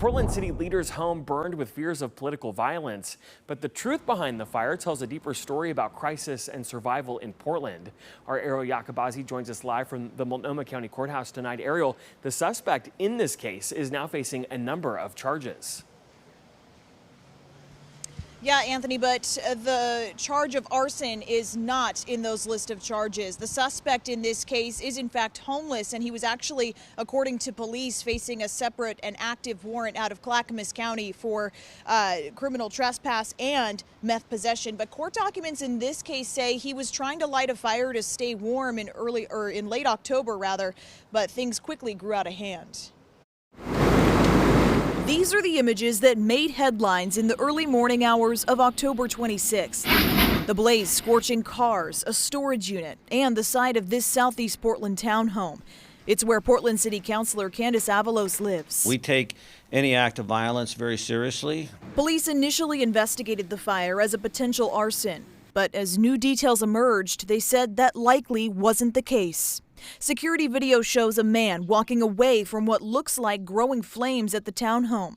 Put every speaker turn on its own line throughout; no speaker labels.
Portland City leader's home burned with fears of political violence, but the truth behind the fire tells a deeper story about crisis and survival in Portland. Our Ariel Yacobazi joins us live from the Multnomah County Courthouse tonight. Ariel, the suspect in this case is now facing a number of charges.
Yeah, Anthony, but the charge of arson is not in those list of charges. The suspect in this case is in fact homeless, and he was actually, according to police, facing a separate and active warrant out of Clackamas County for criminal trespass and meth possession. But court documents in this case say he was trying to light a fire to stay warm in late October, but things quickly grew out of hand. These are the images that made headlines in the early morning hours of October 26th. The blaze scorching cars, a storage unit, and the side of this Southeast Portland townhome. It's where Portland City Councilor Candace Avalos lives.
We take any act of violence very seriously.
Police initially investigated the fire as a potential arson, but as new details emerged, they said that likely wasn't the case. Security video shows a man walking away from what looks like growing flames at the townhome.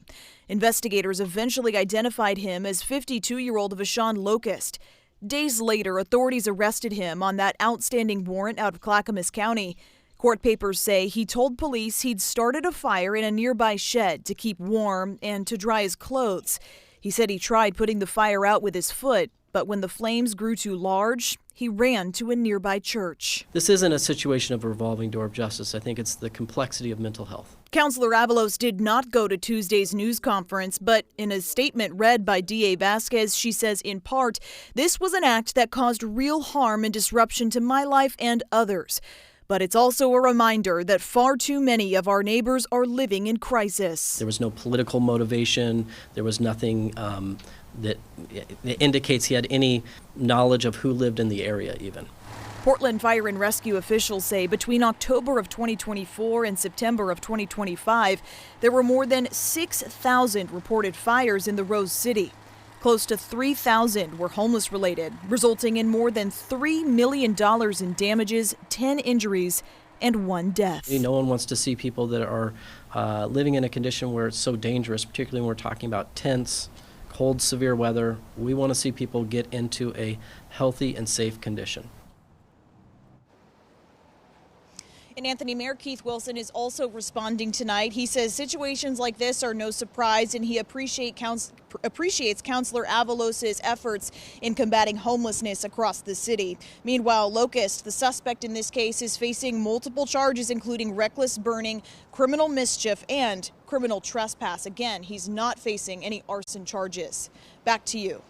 Investigators eventually identified him as 52-year-old Vashon Locust. Days later, authorities arrested him on that outstanding warrant out of Clackamas County. Court papers say he told police he'd started a fire in a nearby shed to keep warm and to dry his clothes. He said he tried putting the fire out with his foot, but when the flames grew too large, he ran to a nearby church.
This isn't a situation of a revolving door of justice. I think it's the complexity of mental health.
Councilor Avalos did not go to Tuesday's news conference, but in a statement read by DA Vasquez, she says, in part, this was an act that caused real harm and disruption to my life and others. But it's also a reminder that far too many of our neighbors are living in crisis.
There was no political motivation. There was nothing that indicates he had any knowledge of who lived in the area even.
Portland Fire and Rescue officials say between October of 2024 and September of 2025, there were more than 6,000 reported fires in the Rose City. Close to 3,000 were homeless related, resulting in more than $3 million in damages, 10 injuries, and 1 death.
No one wants to see people that are living in a condition where it's so dangerous, particularly when we're talking about tents, cold, severe weather. We want to see people get into a healthy and safe condition.
And Anthony, Mayor Keith Wilson is also responding tonight. He says situations like this are no surprise, and he appreciates Councilor Avalos's efforts in combating homelessness across the city. Meanwhile, Locust, the suspect in this case, is facing multiple charges, including reckless burning, criminal mischief, and criminal trespass. Again, he's not facing any arson charges. Back to you.